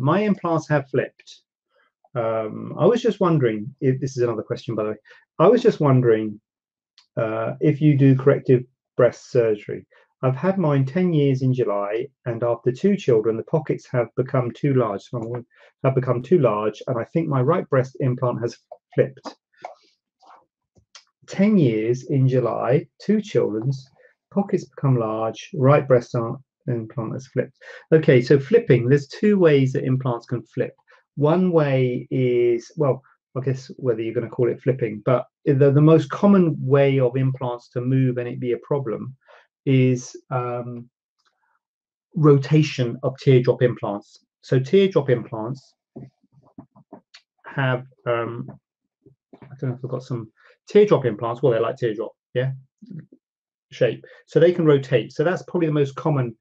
My implants have flipped. I was just wondering if this is another question, by the way. I was just wondering if you do corrective breast surgery. I've had mine 10 years in July, and after 2 children, the pockets have become too large. Have become too large, and I think my right breast implant has flipped. 10 years in July, 2 children's pockets become large, right breast implant has flipped. Okay, so flipping, there's 2 ways that implants can flip. One way is, well, I guess whether you're going to call it flipping, but the most common way of implants to move and it be a problem is rotation of teardrop implants. So teardrop implants have, I don't know if I've got some teardrop implants. Well, they're like teardrop, yeah, shape. So they can rotate. So that's probably the most common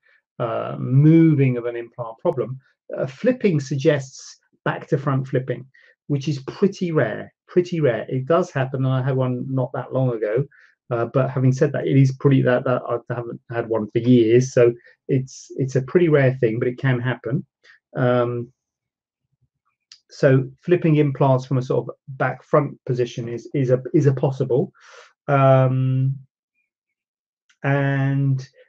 moving of an implant problem. Flipping suggests back to front flipping, which is pretty rare. Pretty rare. It does happen, and I had one not that long ago. But having said that, it is pretty that I haven't had one for years, so it's a pretty rare thing, but it can happen. So flipping implants from a sort of back front position is a possible, and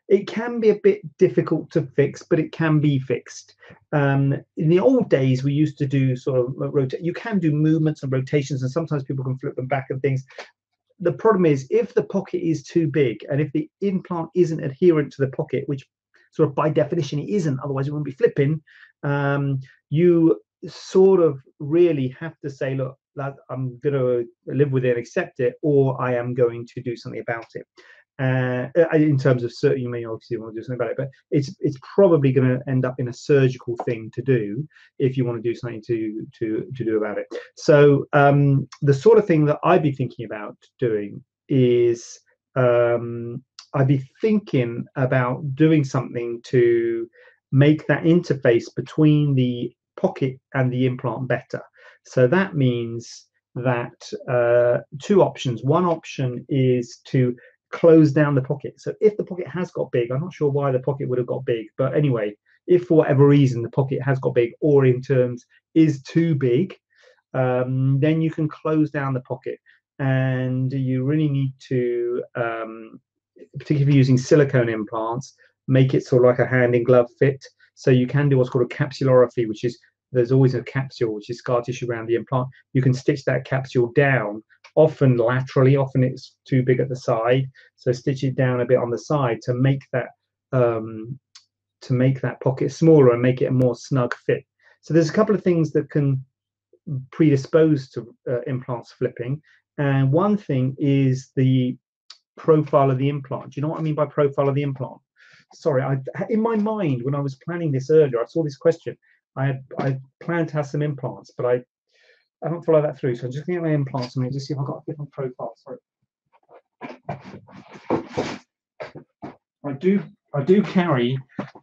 it can be a bit difficult to fix, but it can be fixed. In the old days, we used to do sort of rotate. You can do movements and rotations, and sometimes people can flip them back and things. The problem is if the pocket is too big and if the implant isn't adherent to the pocket, which sort of by definition it isn't, otherwise it wouldn't be flipping, you sort of really have to say, look, I'm going to live with it and accept it, or I am going to do something about it. In terms of certain, you may obviously want to do something about it, but it's probably going to end up in a surgical thing to do if you want to do something to do about it. So the sort of thing that I'd be thinking about doing is I'd be thinking about doing something to make that interface between the pocket and the implant better. So that means that 2 options. One option is to close down the pocket. So if the pocket has got big, I'm not sure why the pocket would have got big, but anyway, if for whatever reason the pocket has got big, or in terms is too big, then you can close down the pocket, and you really need to, particularly using silicone implants, make it sort of like a hand in glove fit. So you can do what's called a capsulorrhaphy, which is there's always a capsule, which is scar tissue around the implant. You can stitch that capsule down, often laterally, often it's too big at the side, so stitch it down a bit on the side to make that pocket smaller and make it a more snug fit. So there's a couple of things that can predispose to implants flipping, and one thing is the profile of the implant. Do you know what I mean by profile of the implant? Sorry, in my mind when I was planning this earlier, I saw this question. I planned to have some implants, but I haven't followed that through. So I'm just looking at my implants a minute, just see if I've got a different profile. Sorry. I do carry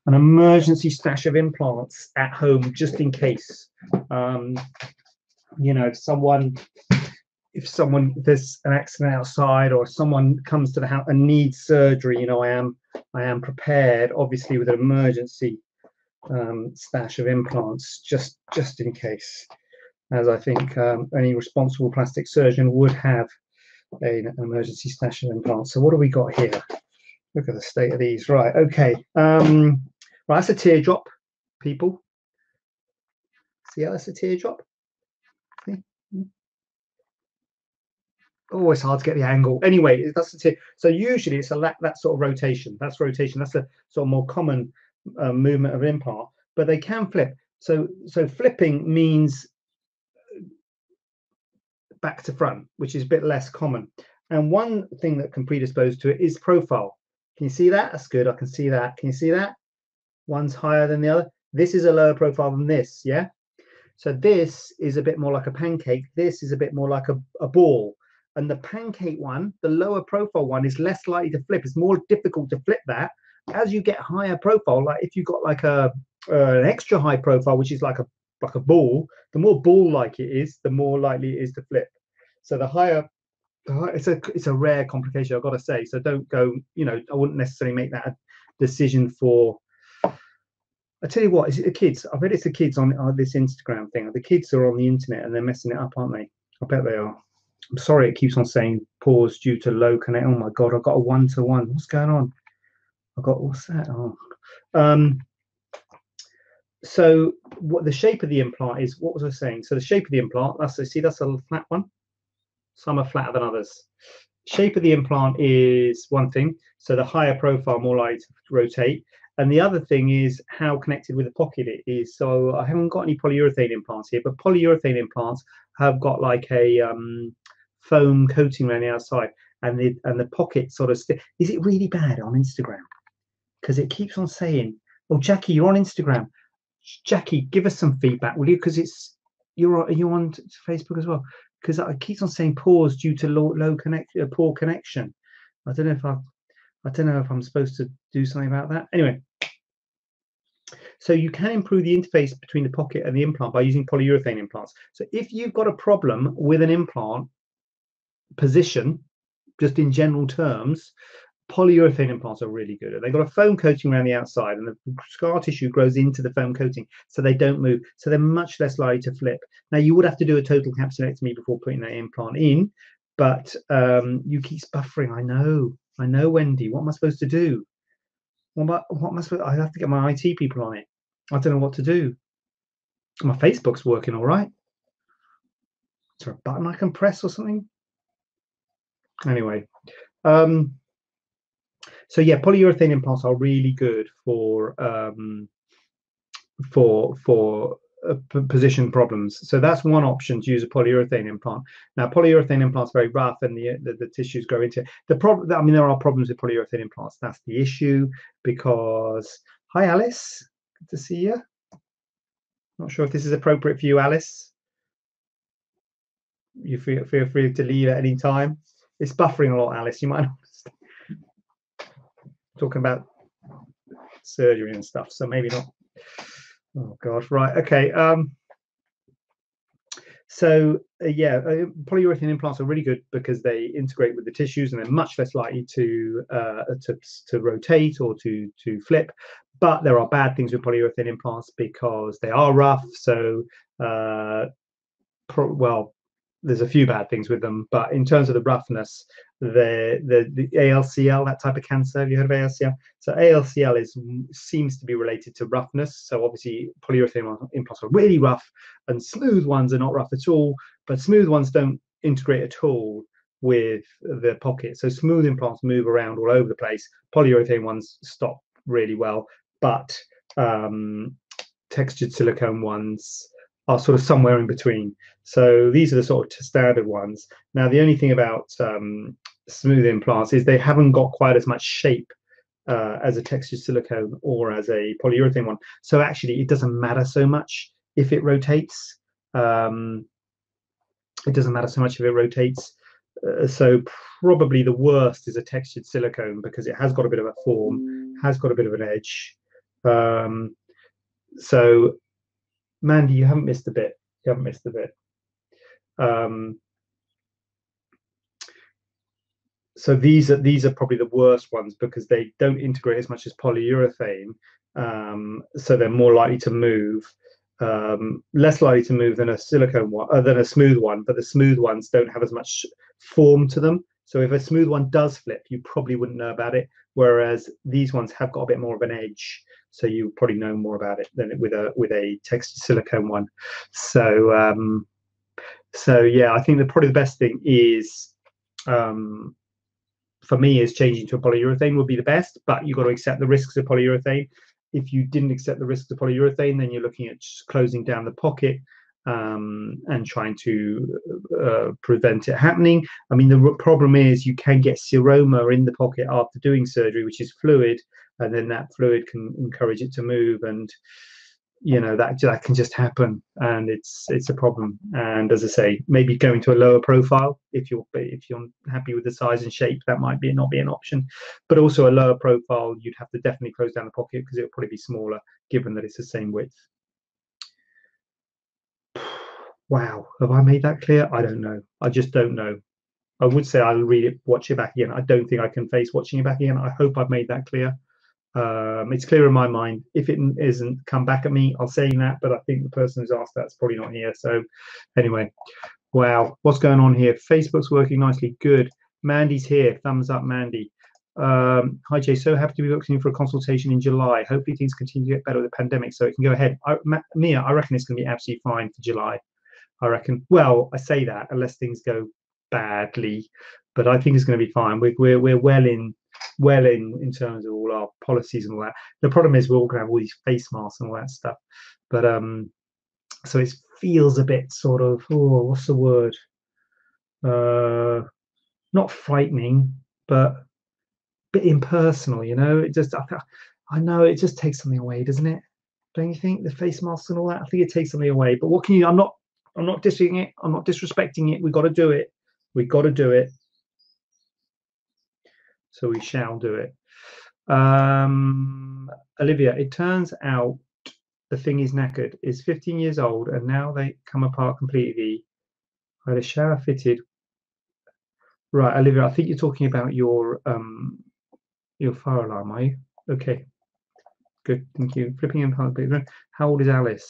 an emergency stash of implants at home just in case. You know, if there's an accident outside, or someone comes to the house and needs surgery, you know, I am prepared, obviously, with an emergency stash of implants just in case, as I think any responsible plastic surgeon would have an emergency stash of implants. So what do we got here? Look at the state of these. Right, okay. Right, that's a teardrop, people. See how that's a teardrop? See? Oh, it's hard to get the angle. Anyway, that's the tear. So usually it's that sort of rotation. That's rotation. That's a sort of more common movement of implant, but they can flip. So flipping means back to front, which is a bit less common. And one thing that can predispose to it is profile. Can you see that? That's good. I can see that. Can you see that? One's higher than the other. This is a lower profile than this, yeah? So this is a bit more like a pancake. This is a bit more like a ball. And the pancake one, the lower profile one, is less likely to flip. It's more difficult to flip that. As you get higher profile, like if you've got like an extra high profile, which is like a ball, the more ball-like it is, the more likely it is to flip. So the higher, it's a rare complication, I've got to say. So don't go, you know, I wouldn't necessarily make that a decision for I tell you what, is it the kids? I bet it's the kids on this Instagram thing. The kids are on the internet and they're messing it up, aren't they? I bet they are. I'm sorry, it keeps on saying pause due to low connect. Oh my god, I've got a 1-to-1. What's going on? I've got what's that? Oh, um, so what the shape of the implant is? What was I saying? So the shape of the implant. That's a flat one. Some are flatter than others. Shape of the implant is one thing. So the higher profile, more likely to rotate. And the other thing is how connected with the pocket it is. So I haven't got any polyurethane implants here, but polyurethane implants have got like a foam coating around the outside, and the pocket sort of. Is it really bad on Instagram? Because it keeps on saying, "Oh, Jackie, you're on Instagram. Jackie, give us some feedback, will you? Because are you on Facebook as well? Because it keeps on saying pause due to poor connection. I don't know if I'm supposed to do something about that. Anyway, so you can improve the interface between the pocket and the implant by using polyurethane implants. So if you've got a problem with an implant position, just in general terms, polyurethane implants are really good. They've got a foam coating around the outside, and the scar tissue grows into the foam coating, so they don't move. So they're much less likely to flip. Now, you would have to do a total capsulectomy before putting that implant in, but you keep buffering. I know, Wendy. What am I supposed to do? What am I supposed? I have to get my IT people on it. I don't know what to do. My Facebook's working all right. Is there a button I can press or something? Anyway, so yeah, polyurethane implants are really good for position problems. So that's one option, to use a polyurethane implant. Now, polyurethane implants are very rough, and the tissues grow into it. The problem, I mean, there are problems with polyurethane implants. That's the issue, because hi, Alice, good to see you. Not sure if this is appropriate for you, Alice. You feel free to leave at any time. It's buffering a lot, Alice. You might not talking about surgery and stuff, so maybe not. Oh gosh, right, okay. Polyurethane implants are really good because they integrate with the tissues, and they're much less likely to rotate or to flip. But there are bad things with polyurethane implants because they are rough. So there's a few bad things with them, but in terms of the roughness, the ALCL, that type of cancer, have you heard of ALCL? So ALCL seems to be related to roughness. So obviously polyurethane implants are really rough, and smooth ones are not rough at all, but smooth ones don't integrate at all with the pocket. So smooth implants move around all over the place. Polyurethane ones stop really well, but textured silicone ones are sort of somewhere in between. So these are the sort of standard ones. Now, the only thing about smooth implants is they haven't got quite as much shape as a textured silicone or as a polyurethane one. So actually, it doesn't matter so much if it rotates. It doesn't matter so much if it rotates. So probably the worst is a textured silicone, because it has got a bit of a form, has got a bit of an edge. So Mandy, you haven't missed a bit. You haven't missed a bit. So these are probably the worst ones because they don't integrate as much as polyurethane. So they're more likely to move, less likely to move than a silicone one, than a smooth one. But the smooth ones don't have as much form to them. So if a smooth one does flip, you probably wouldn't know about it. Whereas these ones have got a bit more of an edge, so you probably know more about it than with a textured silicone one. So yeah, I think probably the best thing is, for me, is changing to a polyurethane would be the best, but you've got to accept the risks of polyurethane. If you didn't accept the risks of polyurethane, then you're looking at just closing down the pocket and trying to prevent it happening. I mean, the problem is you can get seroma in the pocket after doing surgery, which is fluid, and then that fluid can encourage it to move, and that can just happen, and it's a problem. And as I say, maybe going to a lower profile if you're happy with the size and shape, that might not be an option. But also a lower profile, you'd have to definitely close down the pocket because it'll probably be smaller, given that it's the same width. Wow, have I made that clear? I don't know. I just don't know. I would say I'll read it, watch it back again. I don't think I can face watching it back again. I hope I've made that clear. It's clear in my mind. If it isn't, come back at me. I'll say that, but I think the person who's asked that's probably not here. So anyway, wow, what's going on here? Facebook's working nicely. Good. Mandy's here. Thumbs up, Mandy. Hi Jay, so happy to be booked in for a consultation in July. Hopefully things continue to get better with the pandemic so it can go ahead. Mia, I reckon it's going to be absolutely fine for July. I reckon. Well, I say that unless things go badly, but I think it's going to be fine. We're well in terms of all our policies and all that. The problem is we're all going to have all these face masks and all that stuff, but so it feels a bit sort of, oh, what's the word? Not frightening, but a bit impersonal. You know, it just I know it just takes something away, doesn't it? Don't you think? The face masks and all that. I think it takes something away. But what can you? I'm not dissing it. I'm not disrespecting it. We've got to do it. We've got to do it. So we shall do it. Olivia, it turns out the thing is knackered. It's 15 years old and now they come apart completely. I had a shower fitted. Right, Olivia, I think you're talking about your fire alarm, are you? Okay. Good, thank you. Flipping implant. How old is Alice?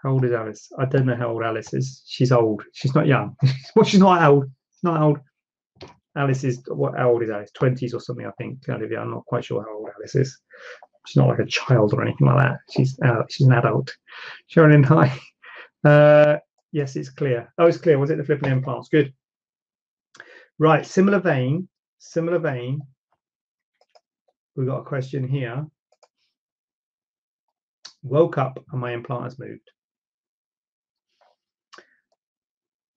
How old is Alice? I don't know how old Alice is. She's old. She's not young. Well, she's not old. Not old. Alice is, how old is Alice? 20s or something, I think, Olivia. I'm not quite sure how old Alice is. She's not like a child or anything like that. She's an adult. Sharon, hi. Yes, it's clear. Oh, it's clear. Was it the flipping implants? Good. Right, similar vein. We've got a question here. Woke up and my implant has moved.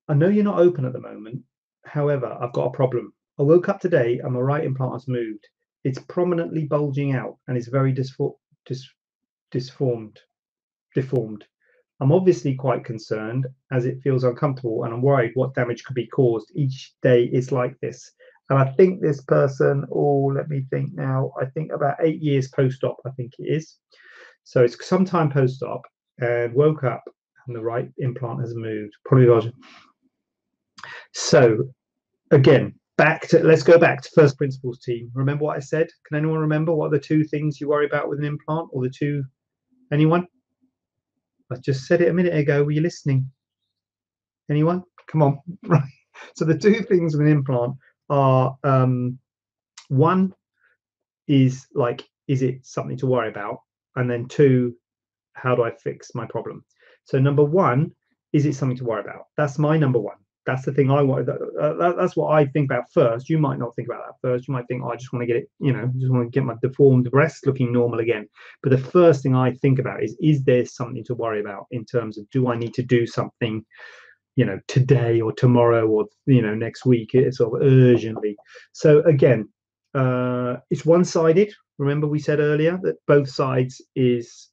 I know you're not open at the moment. However, I've got a problem. I woke up today and my right implant has moved. It's prominently bulging out and is very deformed. I'm obviously quite concerned as it feels uncomfortable and I'm worried what damage could be caused. Each day is like this. And I think this person, let me think now, I think about 8 years post-op, I think it is. So it's sometime post-op and woke up and the right implant has moved. Probably larger. So again, let's go back to first principles, team. Remember what I said? Can anyone remember what are the two things you worry about with an implant, or the two? Anyone? I just said it a minute ago. Were you listening? Anyone? Come on. Right. So the two things with an implant are one is like, is it something to worry about? And then two, how do I fix my problem? So number one, is it something to worry about? That's my number one. That's the thing I want. That's what I think about first. You might not think about that first. You might think, I just want to get it, just want to get my deformed breast looking normal again. But the first thing I think about is there something to worry about in terms of, do I need to do something, today or tomorrow or, next week, sort of urgently. So again, it's one-sided. Remember we said earlier that both sides is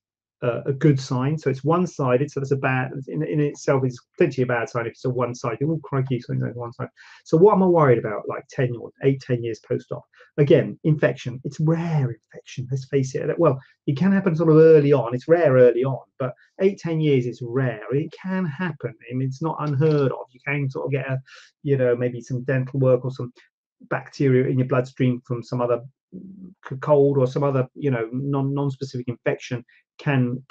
a good sign. So it's one-sided, so that's a bad in itself is potentially a bad sign if it's a one-sided. Oh crikey, something like one side. So what am I worried about? Like 10 years post-op, again, infection. It's rare infection, let's face it. Well, it can happen sort of early on. It's rare early on, but 8-10 years is rare. It can happen. I mean, it's not unheard of. You can sort of get maybe some dental work or some bacteria in your bloodstream from some other cold or some other non-specific infection can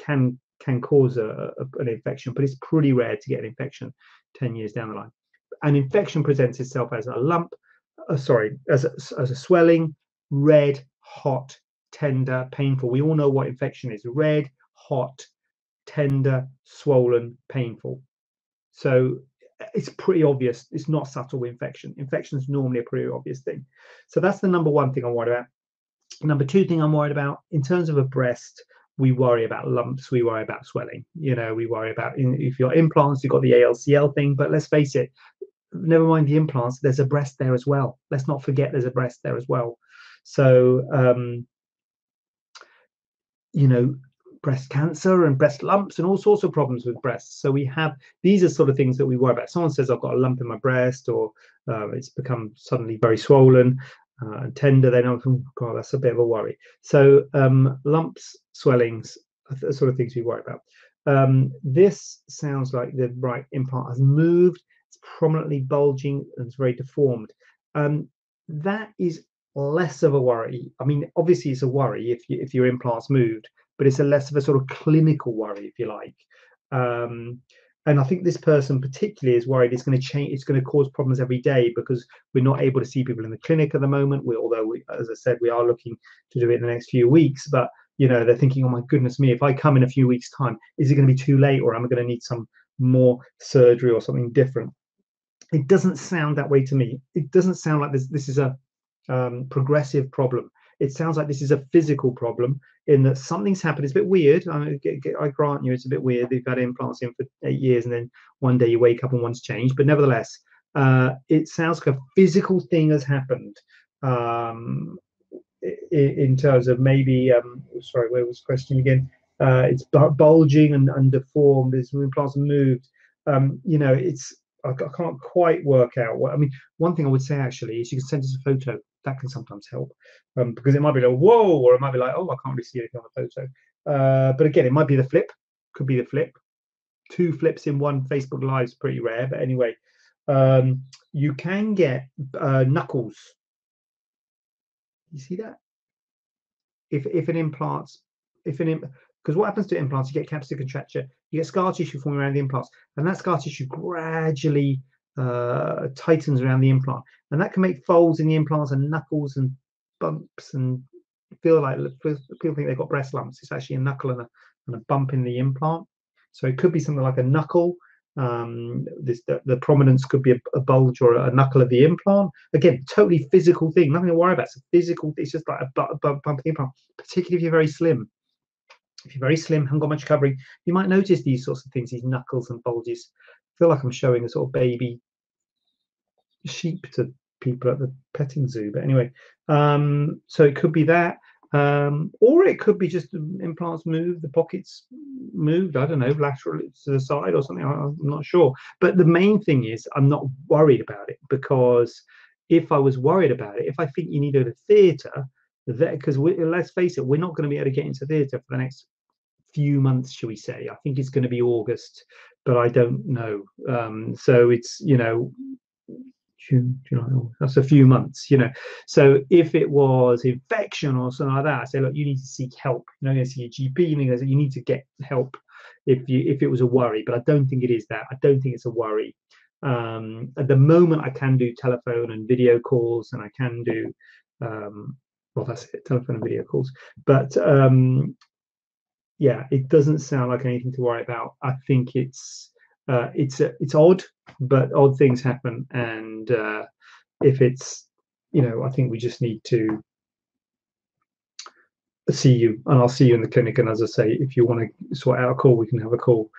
cause an infection, but it's pretty rare to get an infection 10 years down the line. An infection presents itself as a lump, as a swelling, red, hot, tender, painful. We all know what infection is: red, hot, tender, swollen, painful. So it's pretty obvious. It's not subtle infection. Infection is normally a pretty obvious thing. So that's the number one thing I'm worried about. Number two thing I'm worried about, in terms of a breast, we worry about lumps, we worry about swelling. We worry about, if you're implants, you've got the ALCL thing, but let's face it, never mind the implants, there's a breast there as well. Let's not forget there's a breast there as well. So, breast cancer and breast lumps and all sorts of problems with breasts. So these are sort of things that we worry about. Someone says, I've got a lump in my breast, or it's become suddenly very swollen and tender, then I'm thinking, God, that's a bit of a worry. So lumps, swellings are the sort of things we worry about. This sounds like the right implant has moved. It's prominently bulging and it's very deformed. That is less of a worry. I mean, obviously it's a worry if your implants moved, but it's a less of a sort of clinical worry, if you like. Um, and I think this person particularly is worried it's going to change, it's going to cause problems every day because we're not able to see people in the clinic at the moment. Although as I said, we are looking to do it in the next few weeks, but they're thinking, oh my goodness me, if I come in a few weeks' time, is it going to be too late, or am I going to need some more surgery or something different? It doesn't sound that way to me. It doesn't sound like this is a progressive problem. It sounds like this is a physical problem in that something's happened. It's a bit weird. I grant you, it's a bit weird. You've had implants in for 8 years, and then one day you wake up and one's changed. But nevertheless, it sounds like a physical thing has happened. In terms of maybe, sorry, where was the question again? It's bulging and deformed. His implants moved. It's I can't quite work out what. I mean, one thing I would say actually is you can send us a photo. That can sometimes help, because it might be like whoa, or it might be like, oh, I can't really see anything on the photo. But again, it might be the flip. Could be the flip. 2 flips in one Facebook Live is pretty rare. But anyway, you can get knuckles. You see that? If an implant's because what happens to implants, you get capsular contracture, you get scar tissue forming around the implants, and that scar tissue gradually tightens around the implant, and that can make folds in the implants and knuckles and bumps, and people think they've got breast lumps. It's actually a knuckle and a bump in the implant. So it could be something like a knuckle. The prominence could be a bulge or a knuckle of the implant. Again, totally physical thing, nothing to worry about. It's a physical, it's just like a bump in the implant, particularly if you're very slim. If you're very slim, haven't got much covering, you might notice these sorts of things, these knuckles and bulges. I feel like I'm showing a sort of baby sheep to people at the petting zoo. But anyway, so it could be that. Or it could be just the implants moved, the pockets moved, I don't know, laterally to the side or something. I'm not sure. But the main thing is I'm not worried about it, because if I was worried about it, if I think you need to go to theatre, because let's face it, we're not going to be able to get into theatre for the next few months, shall we say. I think it's going to be August, but I don't know. So it's, June, July, August, that's a few months, So if it was infection or something like that, I say, look, you need to seek help. You're not going to see a GP. You need to get help if it was a worry. But I don't think it is that. I don't think it's a worry. At the moment, I can do telephone and video calls, and I can do, well, that's it, telephone and video calls. But yeah, it doesn't sound like anything to worry about. I think it's odd, but odd things happen, and if it's, I think we just need to see you, and I'll see you in the clinic. And as I say, if you want to sort out a call, we can have a call.